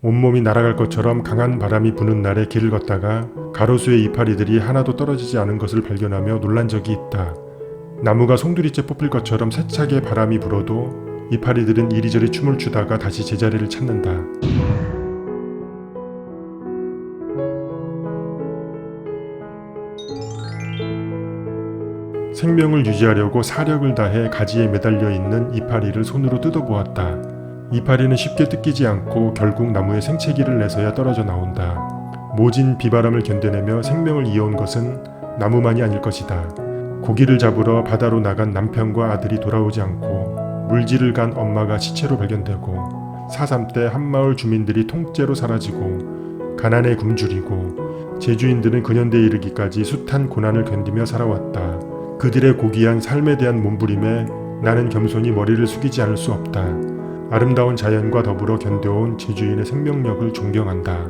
온몸이 날아갈 것처럼 강한 바람이 부는 날에 길을 걷다가 가로수의 이파리들이 하나도 떨어지지 않은 것을 발견하며 놀란 적이 있다. 나무가 송두리째 뽑힐 것처럼 세차게 바람이 불어도 이파리들은 이리저리 춤을 추다가 다시 제자리를 찾는다. 생명을 유지하려고 사력을 다해 가지에 매달려 있는 이파리를 손으로 뜯어보았다. 이파리는 쉽게 뜯기지 않고 결국 나무에 생채기를 내서야 떨어져 나온다. 모진 비바람을 견뎌내며 생명을 이어온 것은 나무만이 아닐 것이다. 고기를 잡으러 바다로 나간 남편과 아들이 돌아오지 않고 물질을 간 엄마가 시체로 발견되고 4.3 때 한마을 주민들이 통째로 사라지고 가난에 굶주리고 제주인들은 근현대에 이르기까지 숱한 고난을 견디며 살아왔다. 그들의 고귀한 삶에 대한 몸부림에 나는 겸손히 머리를 숙이지 않을 수 없다. 아름다운 자연과 더불어 견뎌온 제주인의 생명력을 존경한다.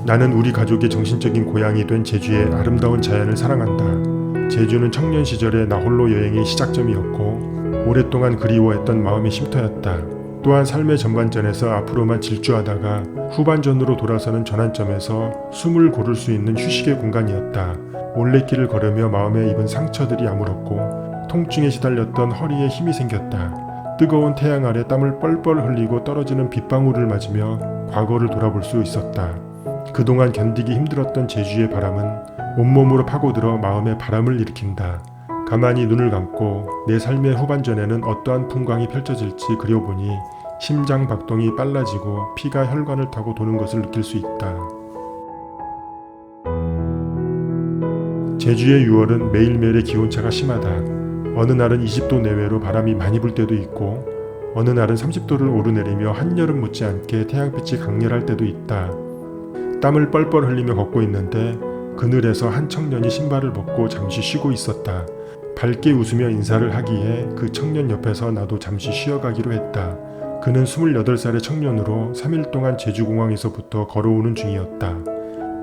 나는 우리 가족의 정신적인 고향이 된 제주의 아름다운 자연을 사랑한다. 제주는 청년 시절에 나 홀로 여행의 시작점이었고 오랫동안 그리워했던 마음의 쉼터였다. 또한 삶의 전반전에서 앞으로만 질주하다가 후반전으로 돌아서는 전환점에서 숨을 고를 수 있는 휴식의 공간이었다. 올레길을 걸으며 마음에 입은 상처들이 아물었고 통증에 시달렸던 허리에 힘이 생겼다. 뜨거운 태양 아래 땀을 뻘뻘 흘리고 떨어지는 빗방울을 맞으며 과거를 돌아볼 수 있었다. 그동안 견디기 힘들었던 제주의 바람은 온몸으로 파고들어 마음에 바람을 일으킨다. 가만히 눈을 감고 내 삶의 후반전에는 어떠한 풍광이 펼쳐질지 그려보니 심장 박동이 빨라지고 피가 혈관을 타고 도는 것을 느낄 수 있다. 제주의 6월은 매일매일의 기온차가 심하다. 어느 날은 20도 내외로 바람이 많이 불 때도 있고 어느 날은 30도를 오르내리며 한여름 못지않게 태양빛이 강렬할 때도 있다. 땀을 뻘뻘 흘리며 걷고 있는데 그늘에서 한 청년이 신발을 벗고 잠시 쉬고 있었다. 밝게 웃으며 인사를 하기에 그 청년 옆에서 나도 잠시 쉬어가기로 했다. 그는 28살의 청년으로 3일 동안 제주공항에서부터 걸어오는 중이었다.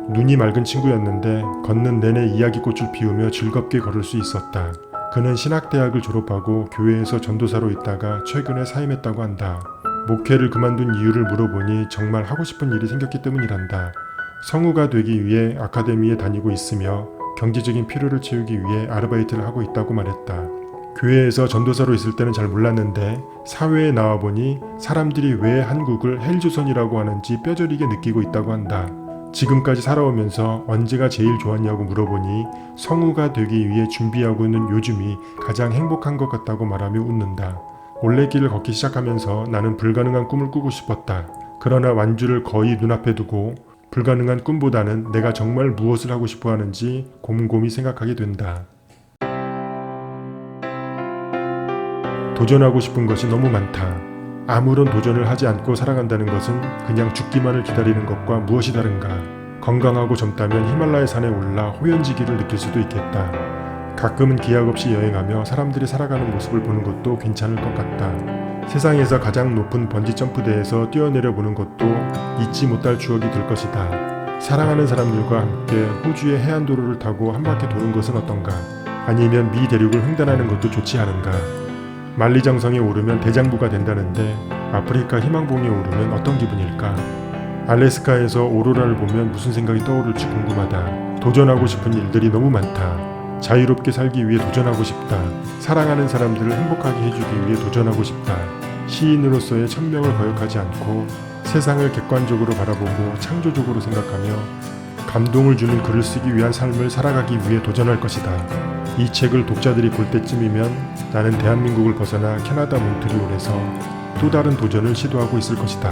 눈이 맑은 친구였는데 걷는 내내 이야기꽃을 피우며 즐겁게 걸을 수 있었다. 그는 신학대학을 졸업하고 교회에서 전도사로 있다가 최근에 사임했다고 한다. 목회를 그만둔 이유를 물어보니 정말 하고 싶은 일이 생겼기 때문이란다. 성우가 되기 위해 아카데미에 다니고 있으며 경제적인 필요를 채우기 위해 아르바이트를 하고 있다고 말했다. 교회에서 전도사로 있을 때는 잘 몰랐는데 사회에 나와보니 사람들이 왜 한국을 헬조선이라고 하는지 뼈저리게 느끼고 있다고 한다. 지금까지 살아오면서 언제가 제일 좋았냐고 물어보니 성우가 되기 위해 준비하고 있는 요즘이 가장 행복한 것 같다고 말하며 웃는다. 올레길을 걷기 시작하면서 나는 불가능한 꿈을 꾸고 싶었다. 그러나 완주를 거의 눈앞에 두고 불가능한 꿈보다는 내가 정말 무엇을 하고 싶어 하는지 곰곰이 생각하게 된다. 도전하고 싶은 것이 너무 많다. 아무런 도전을 하지 않고 살아간다는 것은 그냥 죽기만을 기다리는 것과 무엇이 다른가. 건강하고 젊다면 히말라야 산에 올라 호연지기를 느낄 수도 있겠다. 가끔은 기약 없이 여행하며 사람들이 살아가는 모습을 보는 것도 괜찮을 것 같다. 세상에서 가장 높은 번지점프대에서 뛰어내려 보는 것도 잊지 못할 추억이 될 것이다. 사랑하는 사람들과 함께 호주의 해안도로를 타고 한 바퀴 도는 것은 어떤가? 아니면 미 대륙을 횡단하는 것도 좋지 않은가? 만리장성에 오르면 대장부가 된다는데 아프리카 희망봉에 오르면 어떤 기분일까? 알래스카에서 오로라를 보면 무슨 생각이 떠오를지 궁금하다. 도전하고 싶은 일들이 너무 많다. 자유롭게 살기 위해 도전하고 싶다. 사랑하는 사람들을 행복하게 해주기 위해 도전하고 싶다. 시인으로서의 천명을 거역하지 않고 세상을 객관적으로 바라보고 창조적으로 생각하며 감동을 주는 글을 쓰기 위한 삶을 살아가기 위해 도전할 것이다. 이 책을 독자들이 볼 때쯤이면 나는 대한민국을 벗어나 캐나다 몬트리올에서 또 다른 도전을 시도하고 있을 것이다.